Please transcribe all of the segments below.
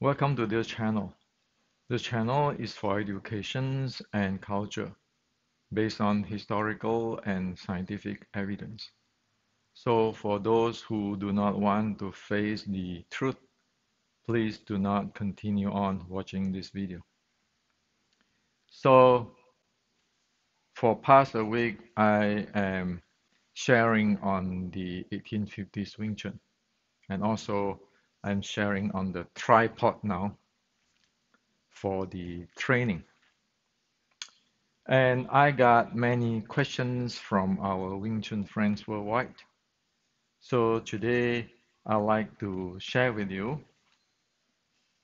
Welcome to this channel. This channel is for education and culture based on historical and scientific evidence. So for those who do not want to face the truth, please do not continue on watching this video. So for past a week, I am sharing on the 1850s Wing Chun, and also I'm sharing on the tripod now for the training. And I got many questions from our Wing Chun friends worldwide. So today I'd like to share with you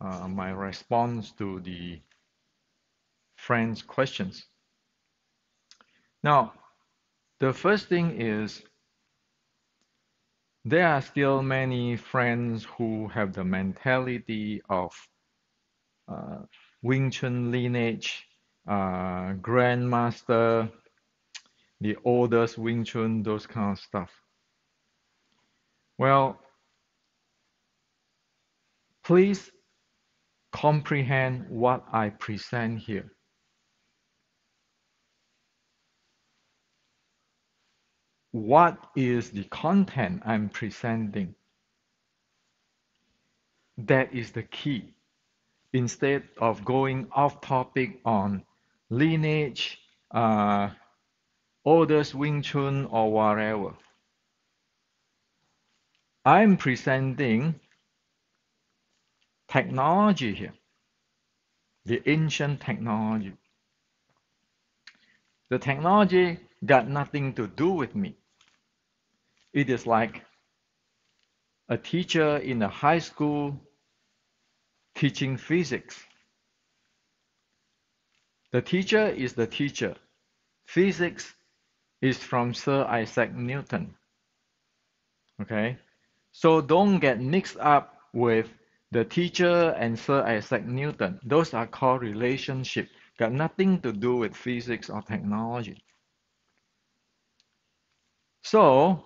my response to the friends' questions. Now, the first thing is there are still many friends who have the mentality of uh, Wing Chun lineage, grandmaster, the oldest Wing Chun, those kind of stuff. Well, please comprehend what I present here. What is the content I'm presenting? That is the key. Instead of going off topic on lineage, oldest Wing Chun, or whatever, I'm presenting technology here, the ancient technology. The technology got nothing to do with me. It is like a teacher in a high school teaching physics. The teacher is the teacher. Physics is from Sir Isaac Newton. Okay? So don't get mixed up with the teacher and Sir Isaac Newton. Those are called relationship. Got nothing to do with physics or technology. So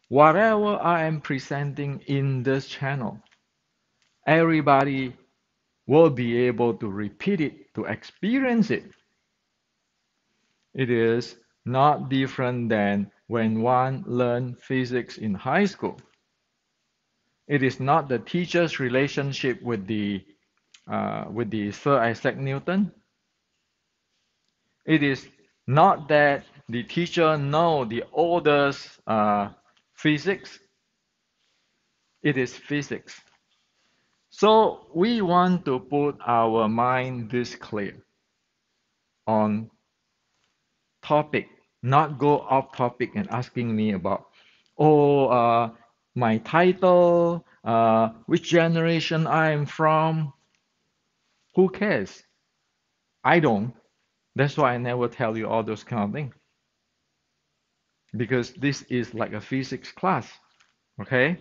whatever I am presenting in this channel, everybody will be able to repeat it, to experience it. It is not different than when one learned physics in high school. It is not the teacher's relationship with the Sir Isaac Newton. It is not that the teacher know the oldest physics. It is physics. So we want to put our mind this clear on topic, not go off topic and asking me about, oh, my title, which generation I am from. Who cares? I don't. That's why I never tell you all those kind of things. Because this is like a physics class. Okay?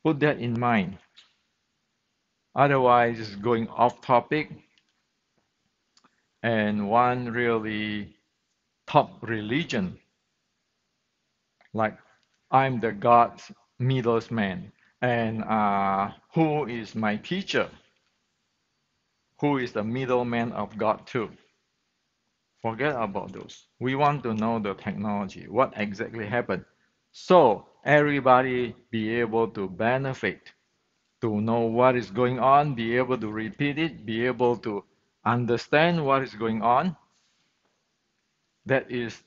Put that in mind. Otherwise, it's going off topic and one really top religion, like I'm the God's middleman, and who is my teacher? Who is the middleman of God too? Forget about those. We want to know the technology, what exactly happened. So everybody be able to benefit, to know what is going on, be able to repeat it, be able to understand what is going on. That is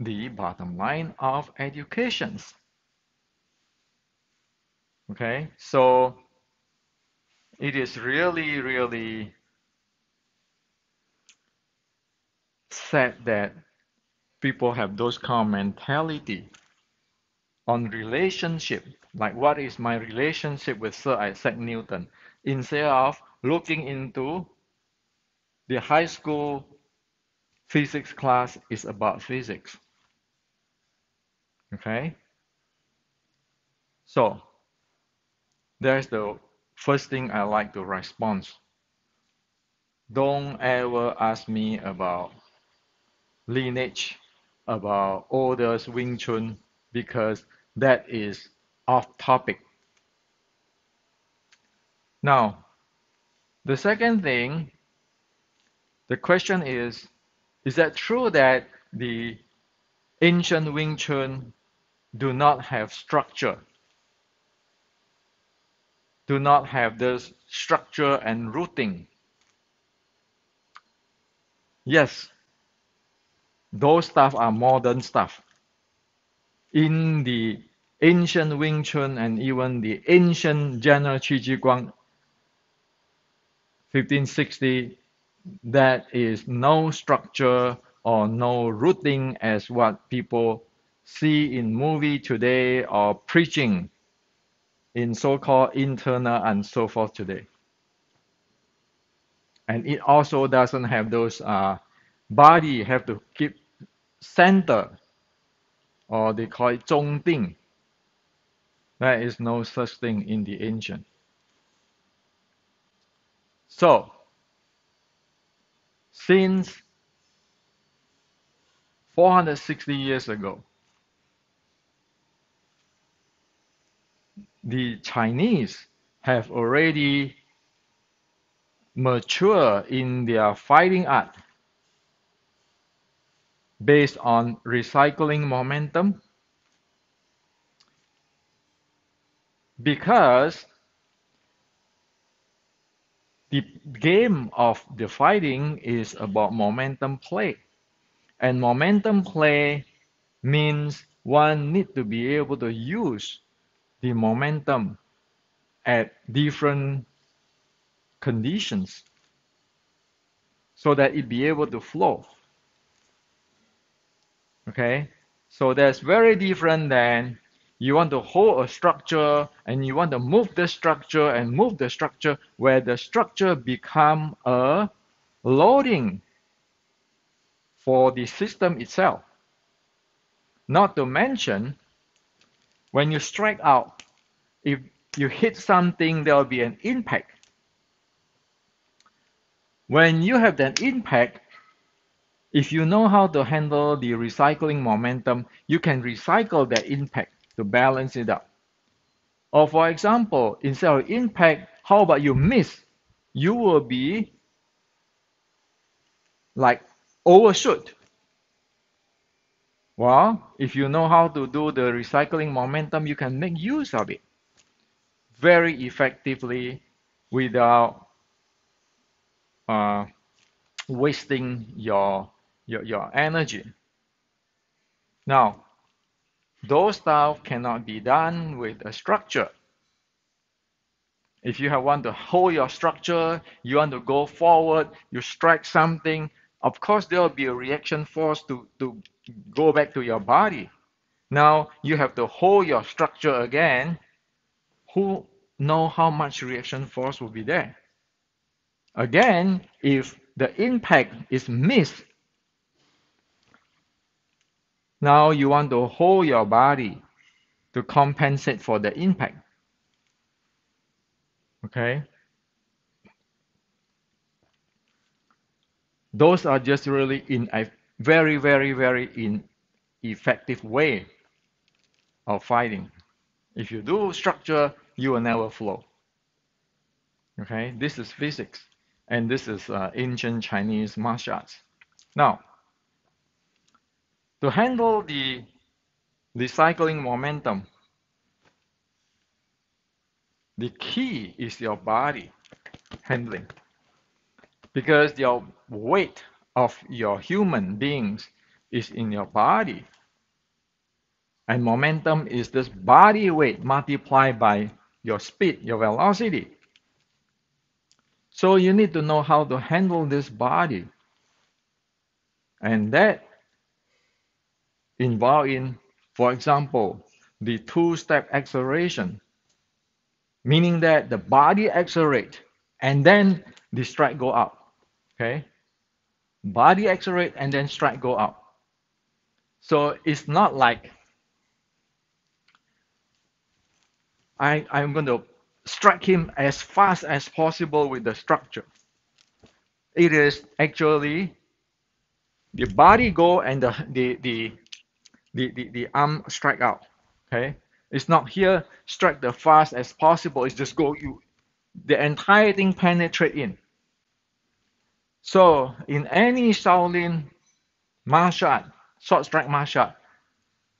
the bottom line of educations. Okay, so it is really, really sad that people have those kind of mentality on relationship, like what is my relationship with Sir Isaac Newton, instead of looking into the high school physics class is about physics. Okay, so there's the first thing I like to respond. Don't ever ask me about lineage, about oldest Wing Chun, because that is off topic. Now, The second thing, the question is that true that the ancient Wing Chun do not have structure, do not have this structure and routing? Yes, those stuff are modern stuff. In the ancient Wing Chun and even the ancient General Qi Ji Guang 1560, that is no structure or no routing as what people see in movie today or preaching in so-called internal and so forth today. And it also doesn't have those body have to keep center, or they call it 中定. There is no such thing in the ancient. So, since 460 years ago, the Chinese have already matured in their fighting art based on recycling momentum, because the game of the fighting is about momentum play. And momentum play means one need to be able to use the momentum at different conditions so that it be able to flow. Okay? So that's very different than you want to hold a structure and you want to move the structure and move the structure, where the structure become a loading for the system itself. Not to mention, when you strike out, if you hit something, there will be an impact. When you have that impact, if you know how to handle the recycling momentum, you can recycle that impact to balance it out. Or for example, instead of impact, how about you miss? You will be like overshoot. Well, if you know how to do the recycling momentum, you can make use of it very effectively without uh, wasting your energy. Now, those stuff cannot be done with a structure. If you want to hold your structure, you want to go forward, you strike something, of course there will be a reaction force to go back to your body. Now you have to hold your structure again. Who know how much reaction force will be there? Again, if the impact is missed, now you want to hold your body to compensate for the impact. Okay? Those are just really in a very, very, very ineffective way of fighting. If you do structure, you will never flow. Okay? This is physics, and this is ancient Chinese martial arts. Now, to handle the recycling momentum, the key is your body handling, because your weight of your human beings is in your body, and momentum is this body weight multiplied by your speed, your velocity. So you need to know how to handle this body, and that involves in, for example, the two-step acceleration, meaning that the body accelerate and then the strike go up. Okay, body accelerate and then strike go up. So it's not like I'm going to strike him as fast as possible with the structure. It is actually the body go and the arm strike out. Okay, it's not here strike the fast as possible. It's just go you. the entire thing penetrate in. So in any Shaolin martial art, short strike martial art,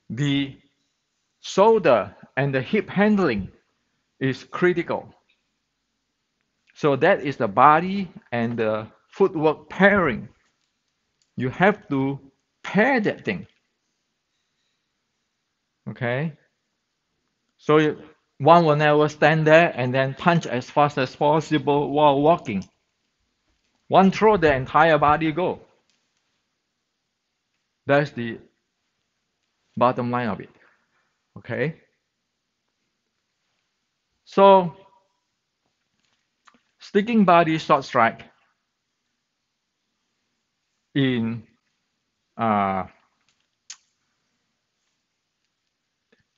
the shoulder and the hip handling is critical. So that is the body and the footwork pairing. You have to pair that thing. Okay? So one will never stand there and then punch as fast as possible while walking. One throw, the entire body go. That's the bottom line of it. Okay? So sticking body short strike in uh,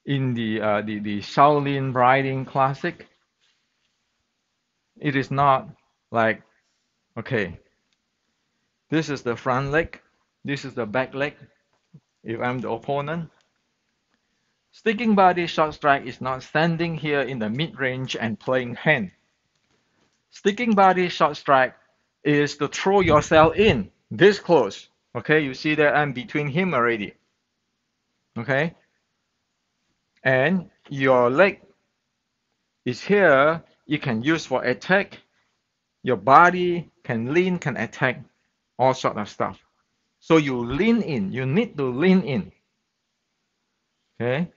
the Shaolin riding classic, it is not like, okay, this is the front leg, this is the back leg. If I'm the opponent, sticking body short strike is not standing here in the mid range and playing hand. Sticking body short strike is to throw yourself in this close. Okay, you see that I'm between him already. Okay, and your leg is here. You can use for attack. Your body can lean, can attack, all sort of stuff. So you lean in. You need to lean in. Okay,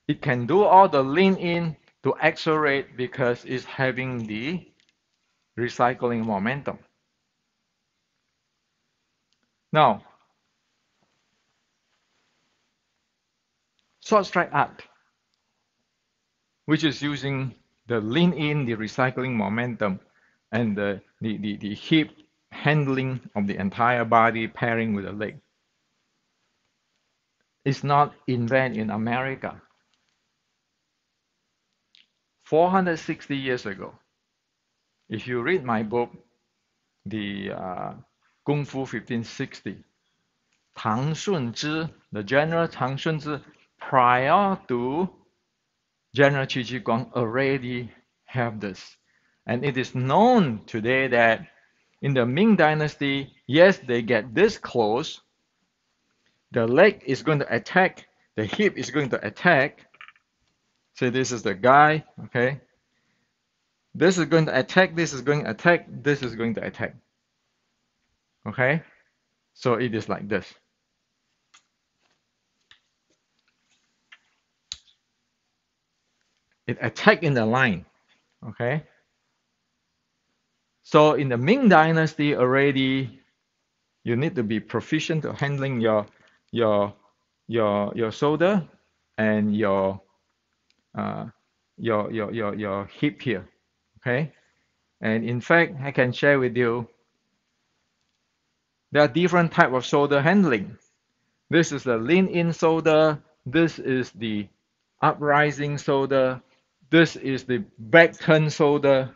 it can do all the lean in to accelerate because it's having the recycling momentum. Now, short strike art, which is using the lean in, the recycling momentum, and the hip handling of the entire body pairing with the leg. It's not invented in America. 460 years ago, if you read my book, the Kung Fu 1560, Tang Shunzhi, the General Tang Shunzhi, prior to General Qi Ji Guang, already have this. And it is known today that in the Ming Dynasty, yes, they get this close. The leg is going to attack, the hip is going to attack. So this is the guy, okay? This is going to attack, this is going to attack, this is going to attack. Okay? So it is like this. It attack in the line. Okay? So in the Ming Dynasty already, you need to be proficient to handling your shoulder and your hip here. Okay? And in fact, I can share with you, there are different type of shoulder handling. This is the lean-in shoulder. This is the uprising shoulder. This is the back turn shoulder.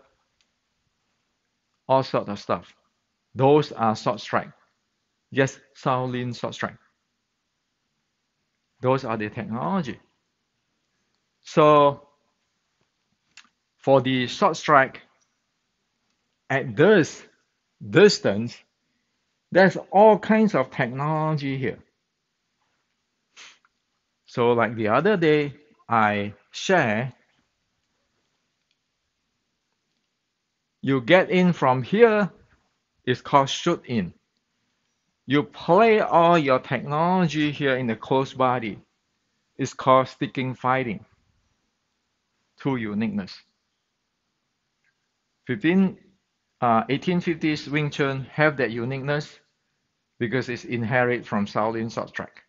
All sort of stuff. Those are short strike. Yes, Shaolin short strike. Those are the technology. So for the short strike at this distance, there's all kinds of technology here. So like the other day, I share, you get in from here, it's called shoot in. You play all your technology here in the close body. It's called sticking fighting. Two uniqueness. 1850s Wing Chun have that uniqueness because it's inherited from Shaolin short strike.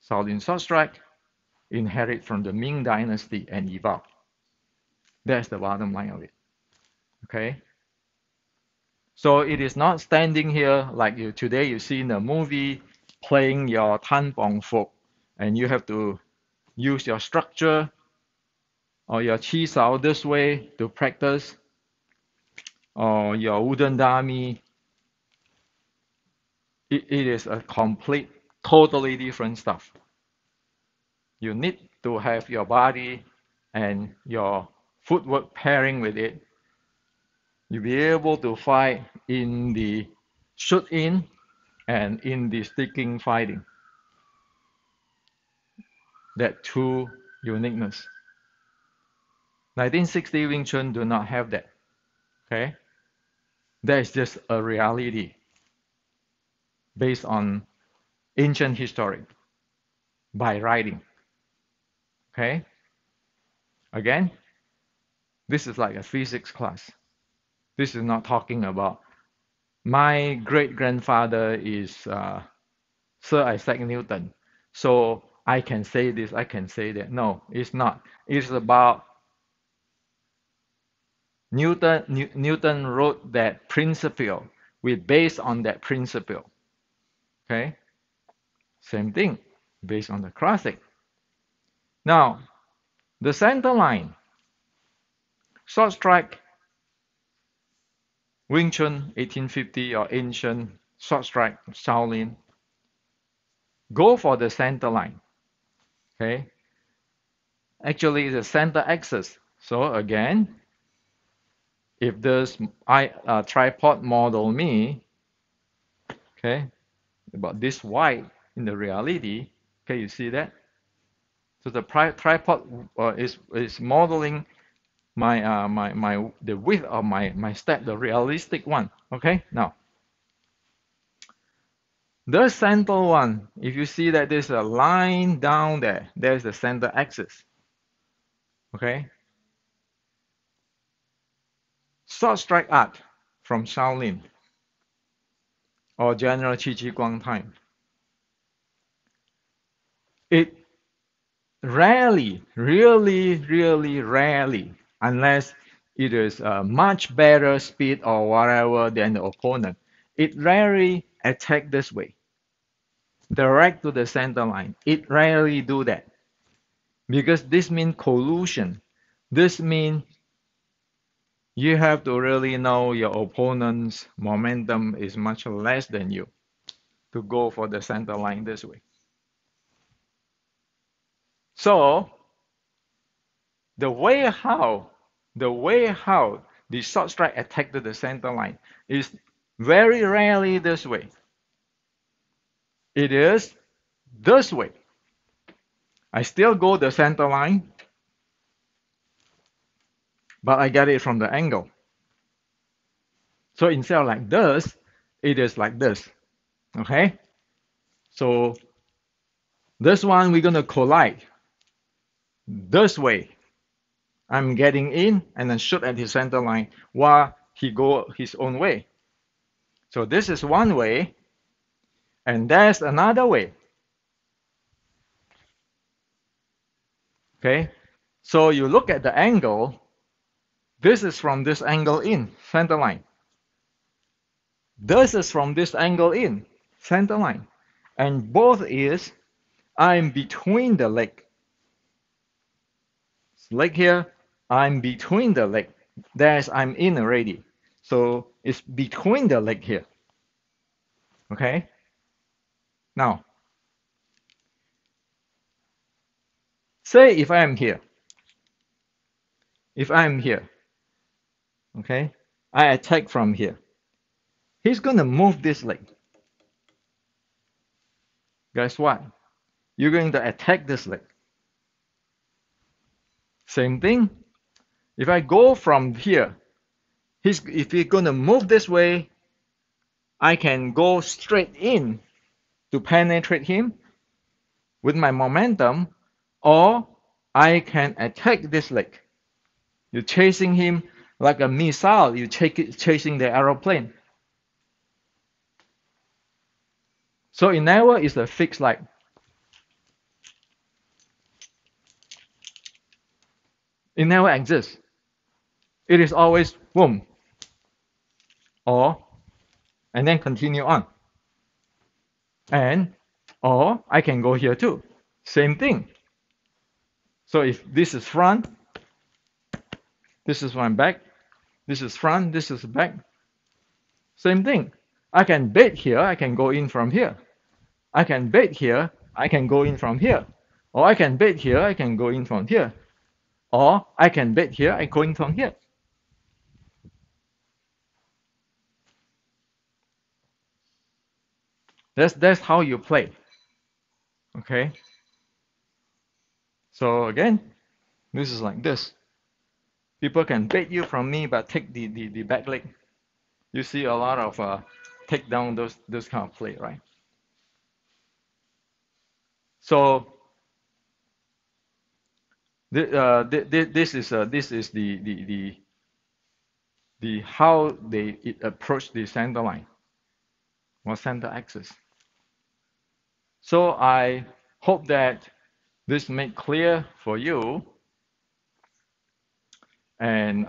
Shaolin short strike inherit from the Ming Dynasty and evolved. That's the bottom line of it. Okay? So it is not standing here like you today you see in the movie playing your Tan Bong Fok and you have to use your structure or your Chi Sao this way to practice or your wooden dummy. It is a complete, totally different stuff. You need to have your body and your footwork pairing with it, you'll be able to fight in the shoot in and in the sticking fighting. That two uniqueness. 1960 Wing Chun do not have that. Okay? That is just a reality based on ancient history by writing. Okay? Again, this is like a physics class. This is not talking about my great grandfather is Sir Isaac Newton. So I can say this, I can say that. No, it's not. It's about Newton wrote that principle. We base on that principle. Okay? Same thing, based on the classic. Now, the center line, short strike, Wing Chun 1850 or ancient short strike, Shaolin, go for the center line. Okay? Actually, the center axis. So again, if this tripod model me, okay, about this wide in the reality, okay, you see that? So the tripod is modeling the width of my step, the realistic one. Okay, now the center one, if you see that there's a line down there, there's the center axis. Okay, short strike art from Shaolin or general Qi Ji Guang time. It rarely, really rarely, unless it is a much better speed or whatever than the opponent, it rarely attack this way, direct to the center line. It rarely do that because this means collusion. This means you have to really know your opponent's momentum is much less than you to go for the center line this way. So the way how the short strike attack to the center line is very rarely this way. It is this way. I still go the center line, but I get it from the angle. So instead of like this, it is like this. Okay? So this one we're gonna collide this way. I'm getting in and then shoot at his center line while he go his own way. So this is one way, and there's another way. Okay? So you look at the angle, this is from this angle in, center line. This is from this angle in, center line. And both is, I'm between the leg. Leg here, I'm between the leg. There's, I'm in already. So it's between the leg here. Okay? Now, say if I am here. If I'm here, okay, I attack from here. He's going to move this leg. Guess what? You're going to attack this leg. Same thing. If I go from here, if he's going to move this way, I can go straight in to penetrate him with my momentum, or I can attack this leg. You're chasing him like a missile. You're chasing the aeroplane. So it never is a fixed line. It never exists. It is always boom, and then continue on. Or I can go here too. Same thing. So if this is front, this is my back, this is front, this is back. Same thing. I can bait here, I can go in from here. I can bait here, I can go in from here. Or I can bait here, I can go in from here. Or I can bet here, I'm going from here. That's how you play. Okay. So again, this is like this. People can bait you from me, but take the back leg. You see a lot of take down those kind of play, right? So this is the how they approach the center line or center axis. So I hope that this made clear for you, and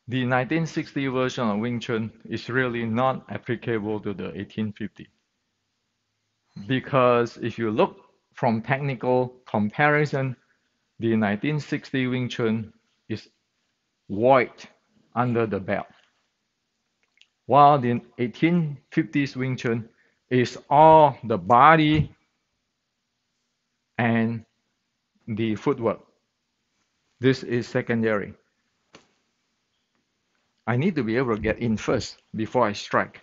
the 1960 version of Wing Chun is really not applicable to the 1850, because if you look from technical comparison, the 1960 Wing Chun is void under the belt, while the 1850s Wing Chun is all the body and the footwork. This is secondary. I need to be able to get in first before I strike.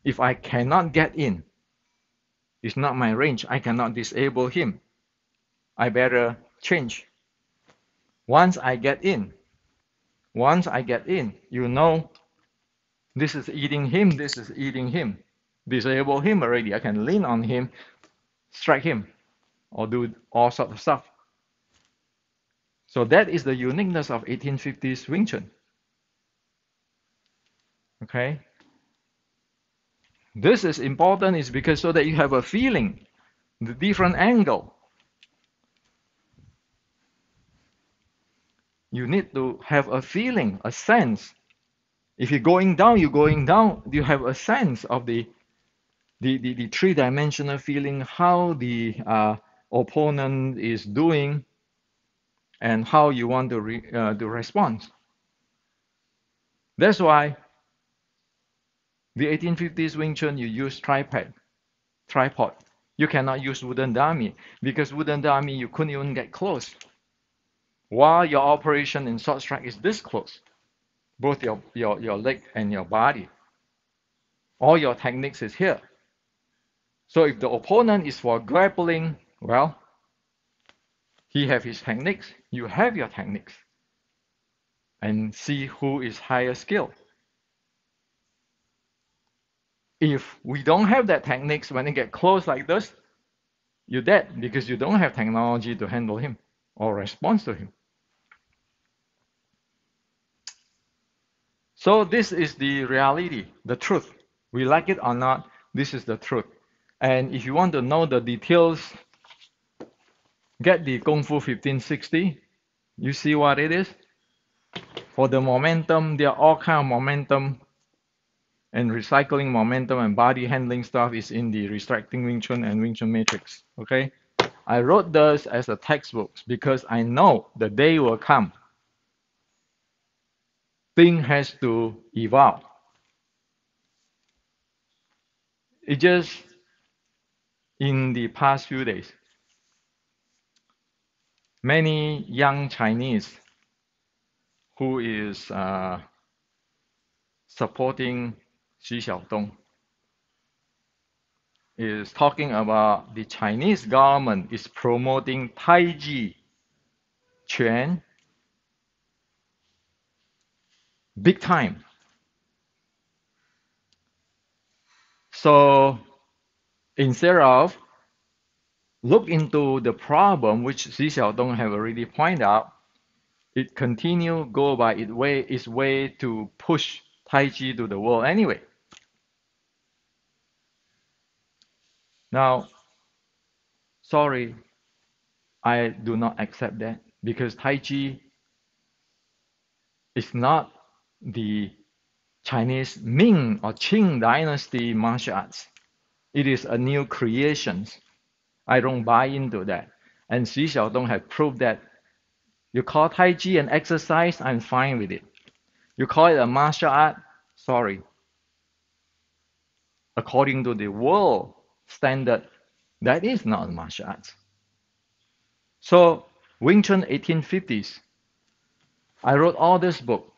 If I cannot get in, it's not my range. I cannot disable him. I better change. Once I get in, you know this is eating him, this is eating him. Disable him already. I can lean on him, strike him, or do all sorts of stuff. So that is the uniqueness of 1850s Wing Chun. Okay? This is important is because so that you have a feeling, the different angle. You need to have a feeling, a sense. If you're going down, you have a sense of the three-dimensional feeling, how the opponent is doing, and how you want to respond. That's why the 1850s Wing Chun, you use tripod. You cannot use wooden dummy, because wooden dummy, you couldn't even get close. While your operation in short strike is this close, both your leg and your body. All your techniques is here. So if the opponent is for grappling, well, he have his techniques, you have your techniques, and see who is higher skill. If we don't have that techniques, when it get close like this, you're dead, because you don't have technology to handle him or respond to him. So this is the reality, the truth. We like it or not, this is the truth. And if you want to know the details, get the Kung Fu 1560. You see what it is? For the momentum, there are all kind of momentum, and recycling momentum and body handling stuff is in the Restricting Wing Chun and Wing Chun Matrix. Okay? I wrote this as a textbook because I know the day will come. Thing has to evolve. It just in the past few days, many young Chinese who is supporting Xi Xiaodong is talking about the Chinese government is promoting Tai Chi Quan big time. So instead of look into the problem which Xi Xiaodong have already pointed out, it continue go by its way to push Tai Chi to the world anyway. Now, sorry, I do not accept that, because Tai Chi is not the Chinese Ming or Qing dynasty martial arts. It is a new creation. I don't buy into that. And Xi Xiaodong has proved that. You call Tai Chi an exercise, I'm fine with it. You call it a martial art, sorry. According to the world standard, that is not a martial art. So Wing Chun 1850s, I wrote all this book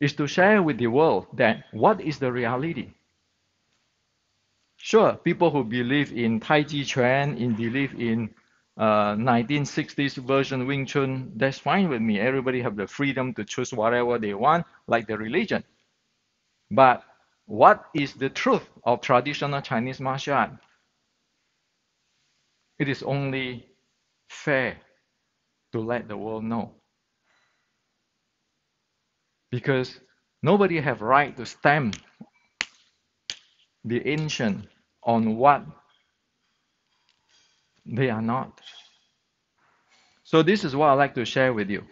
is to share with the world that what is the reality. Sure, people who believe in Tai Chi Chuan, in believe in 1960s version Wing Chun, that's fine with me. Everybody have the freedom to choose whatever they want, like the religion. But what is the truth of traditional Chinese martial art? It is only fair to let the world know, because nobody have right to stamp the ancient on what they are not. So this is what I like to share with you.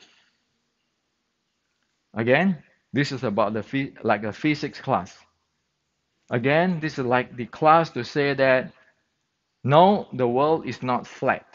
Again, this is about like a physics class. Again, this is like the class to say that no, the world is not flat.